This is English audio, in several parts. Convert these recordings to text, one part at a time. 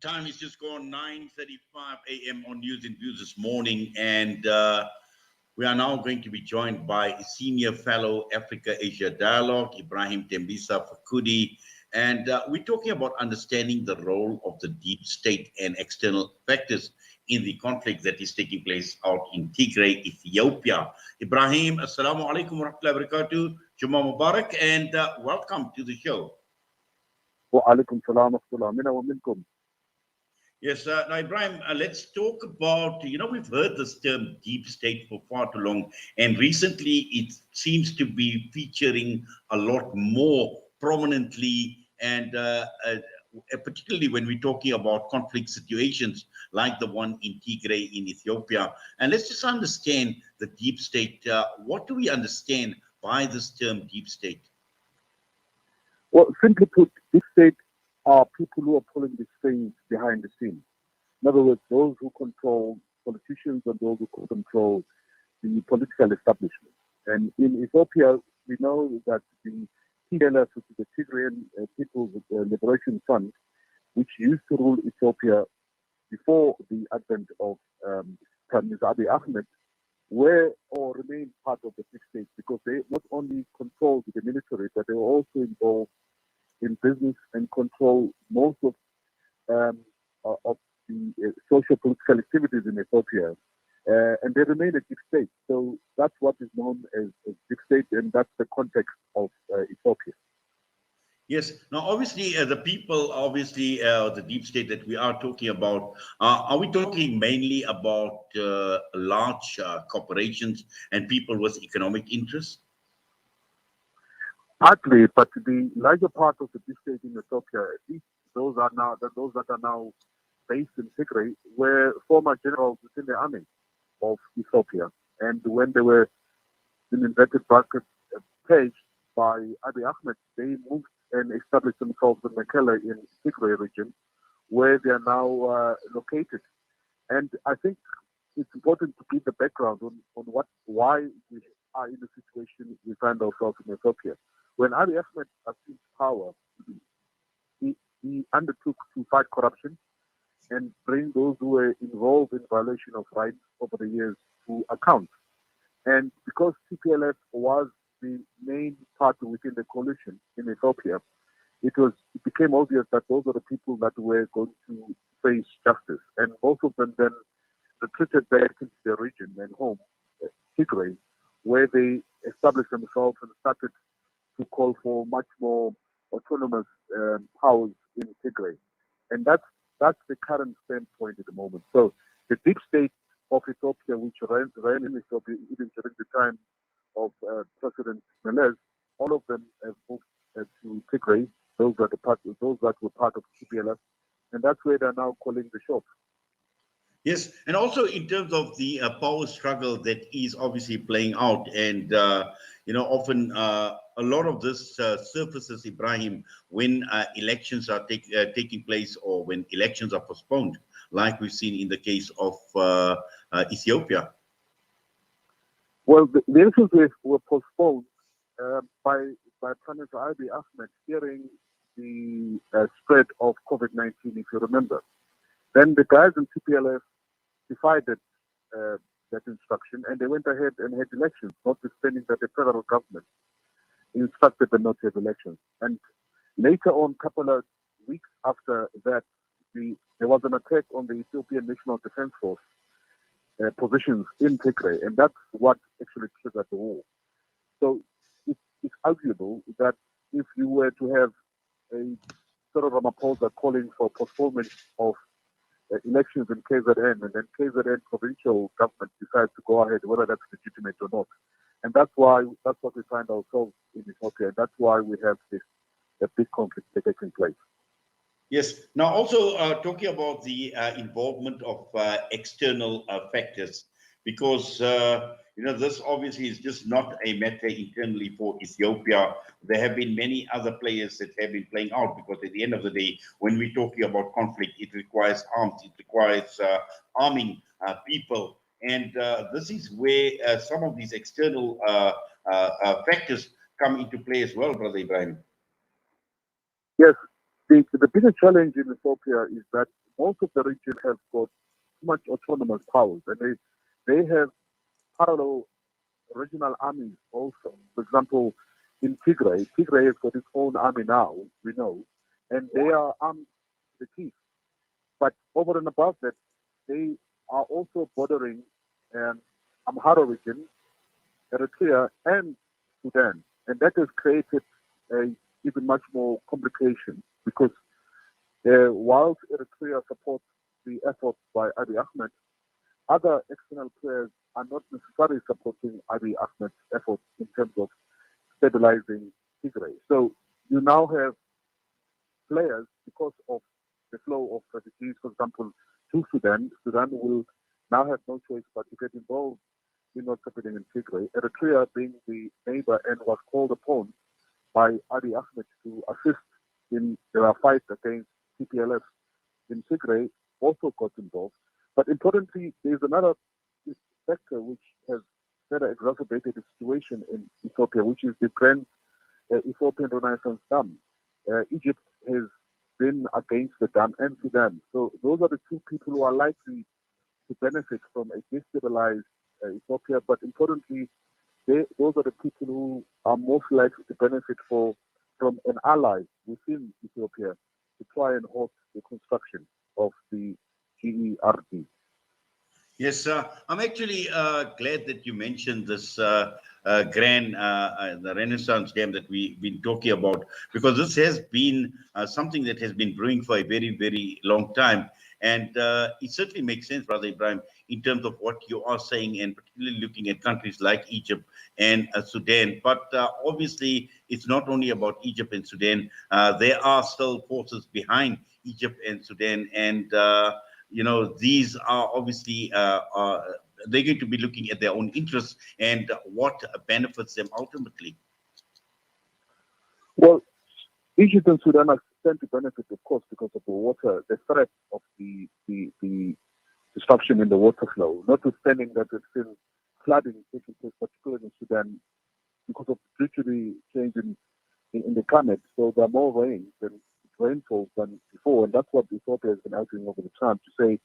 time is just gone 9:35 a.m. on News and Views this morning, and we are now going to be joined by Senior Fellow Africa Asia Dialogue, Ibrahim Thembisa Fakude, and we're talking about understanding the role of the deep state and external factors in the conflict that is taking place out in Tigray, Ethiopia. Ibrahim, assalamu alaikum wa rahmatullahi wa barakatuh, Juma Mubarak, and welcome to the show. وعليكم السلام ورحمة الله منا ومنكم. Yes, now Ibrahim, let's talk about, we've heard this term deep state for far too long, and recently it seems to be featuring a lot more prominently, and particularly when we're talking about conflict situations like the one in Tigray in Ethiopia. And let's just understand the deep state. What do we understand by this term deep state? Well, simply put, deep state are people who are pulling the strings behind the scenes. In other words, those who control politicians and those who control the political establishment. And in Ethiopia, we know that the TLF, which is the Tigrayan People's Liberation Front, which used to rule Ethiopia before the advent of Prime Minister Abiy Ahmed, were or remain part of the deep state because they not only controlled the military, but they were also involved in business and control most of the social political activities in Ethiopia. And they remain a deep state. So that's what is known as deep state, and that's the context of Ethiopia. Yes. Now, obviously, the people, the deep state that we are talking about, are we talking mainly about large corporations and people with economic interests? Partly, but the larger part of the deep state in Ethiopia, at least those that are now based in Tigray, were former generals within the army of Ethiopia. And when they were in inverted brackets paged by Abiy Ahmed, they moved and established themselves in Mekelle in Tigray region, where they are now located. And I think it's important to give the background on why we are in the situation we find ourselves in Ethiopia. When Abiy Ahmed assumed power, he undertook to fight corruption and bring those who were involved in violation of rights over the years to account. And because TPLF was the main party within the coalition in Ethiopia, it became obvious that those are the people that were going to face justice. And most of them then retreated back into their region and home, Tigray, where they established themselves and started to call for much more autonomous powers in Tigray. And that's the current standpoint at the moment. So the deep state of Ethiopia, which ran in Ethiopia even during the time of President Meles, all of them have moved to Tigray. Those that were part of TPLF, and that's where they're now calling the shots. Yes, and also in terms of the power struggle that is obviously playing out, and often a lot of this surfaces, Ibrahim, when elections are taking place or when elections are postponed, like we've seen in the case of Ethiopia. Well, the elections were postponed by Prime Minister Abiy Ahmed fearing the spread of COVID-19, if you remember. Then the guys in TPLF defied that instruction, and they went ahead and had elections, notwithstanding that the federal government instructed them not to have elections. And later on, a couple of weeks after that, there was an attack on the Ethiopian National Defense Force positions in Tigray, and that's what actually triggered the war. So it's arguable that if you were to have a sort of Ramaphosa calling for postponement of elections in KZN, and then KZN provincial government decides to go ahead, whether that's legitimate or not. And that's what we find ourselves in Ethiopia. That's why we have this big conflict taking place. Yes. Now, also talking about the involvement of external factors, because this obviously is just not a matter internally for Ethiopia. There have been many other players that have been playing out, because at the end of the day, when we're talking about conflict, it requires arms, it requires arming people, and this is where some of these external factors come into play as well, Brother Ibrahim. Yes, the biggest challenge in Ethiopia is that most of the region has got too much autonomous powers, and they have parallel regional armies also. For example, in Tigray has got its own army now, we know, and they are armed to the teeth. But over and above that, they are also bordering Amhara region, Eritrea, and Sudan. And that has created a even much more complication because whilst Eritrea supports the efforts by Abiy Ahmed, other external players are not necessarily supporting Abiy Ahmed's efforts in terms of stabilizing Tigray. So you now have players, because of the flow of refugees, for example, to Sudan. Sudan will now have no choice but to get involved in what's happening in Tigray. Eritrea, being the neighbor and was called upon by Abiy Ahmed to assist in their fight against TPLF in Tigray, also got involved. But importantly, there is another factor which has further exacerbated the situation in Ethiopia, which is the Grand Ethiopian Renaissance Dam. Egypt has been against the dam, and Sudan. So those are the two people who are likely to benefit from a destabilized Ethiopia. But importantly, those are the people who are most likely to benefit from an ally within Ethiopia to try and halt the construction of the GERD. Yes, I'm actually glad that you mentioned this the Renaissance Dam that we've been talking about, because this has been something that has been brewing for a very, very long time. And it certainly makes sense, Brother Ibrahim, in terms of what you are saying, and particularly looking at countries like Egypt and Sudan. But obviously, it's not only about Egypt and Sudan. There are still forces behind Egypt and Sudan, and these are obviously they're going to be looking at their own interests and what benefits them ultimately. Well, Egypt and Sudan are stand to benefit, of course, because of the water, the threat of the disruption in the water flow, notwithstanding that there's still flooding taking place, particularly in Sudan, because of due to the change in the climate. So there are more rainfall than before, and that's what Ethiopia has been arguing over the time to say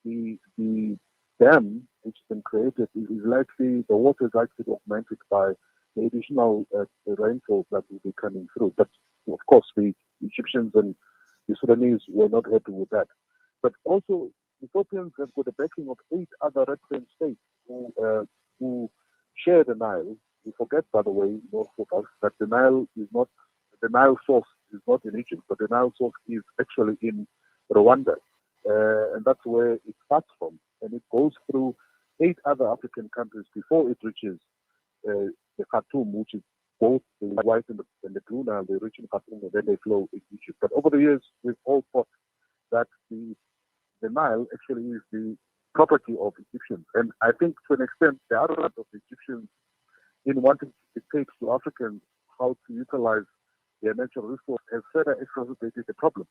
the dam which has been created is likely, the water is likely to be augmented by the additional rainfall that will be coming through. But of course, the Egyptians and the Sudanese were not happy with that. But also, Ethiopians have got the backing of 8 other red states who share the Nile. We forget, by the way, most of us, that the Nile source is not in Egypt, but the Nile source is actually in Rwanda. And that's where it starts from. And it goes through 8 other African countries before it reaches the Khartoum, which is both the white and the blue Nile. They reach in Khartoum and then they flow in Egypt. But over the years, we've all thought that the Nile actually is the property of Egyptians. And I think to an extent, the arrogance of the Egyptians in wanting to dictate to Africans how to utilize their natural resource has further exacerbated the problem.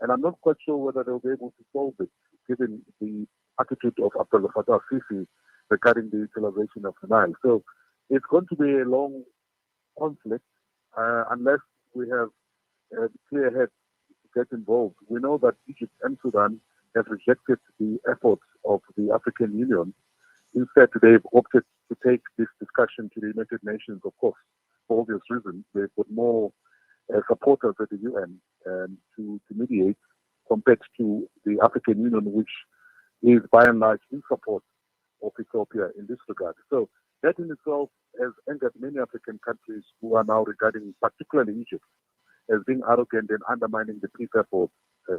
And I'm not quite sure whether they'll be able to solve it, given the attitude of Abdel Fattah Sisi regarding the utilization of the Nile. So it's going to be a long conflict unless we have a clear head to get involved. We know that Egypt and Sudan have rejected the efforts of the African Union. Instead, they've opted to take this discussion to the United Nations, of course, for obvious reasons. They've got more supporters at the UN to mediate compared to the African Union, which is by and large in support of Ethiopia in this regard. So that in itself has angered many African countries who are now regarding, particularly Egypt, as being arrogant and undermining the peace efforts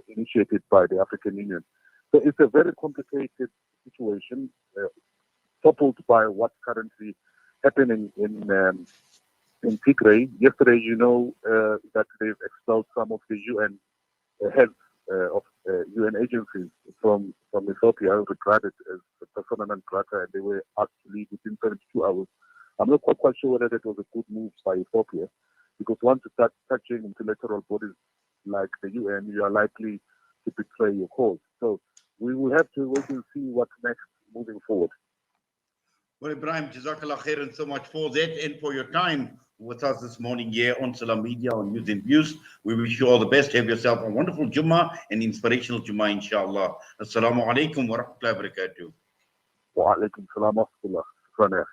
initiated by the African Union. So it's a very complicated situation, toppled by what's currently happening in Tigray. Yesterday, that they've expelled some of the UN heads of UN agencies from Ethiopia, regarded as persona non grata, and they were asked to leave within 72 hours. I'm not quite sure whether that was a good move by Ethiopia, because once you start touching multilateral bodies like the UN, you are likely to betray your cause. So we will have to wait and see what's next moving forward. Well, Ibrahim, Jazakallah khairan so much for that and for your time with us this morning here on Salam Media on News and Views. We wish you all the best. Have yourself a wonderful Jummah and inspirational Jummah, inshallah. Assalamu alaikum wa rahmatullahi wa barakatuh. Wa alaikum salam wa rahmatullah. Shukran, ya.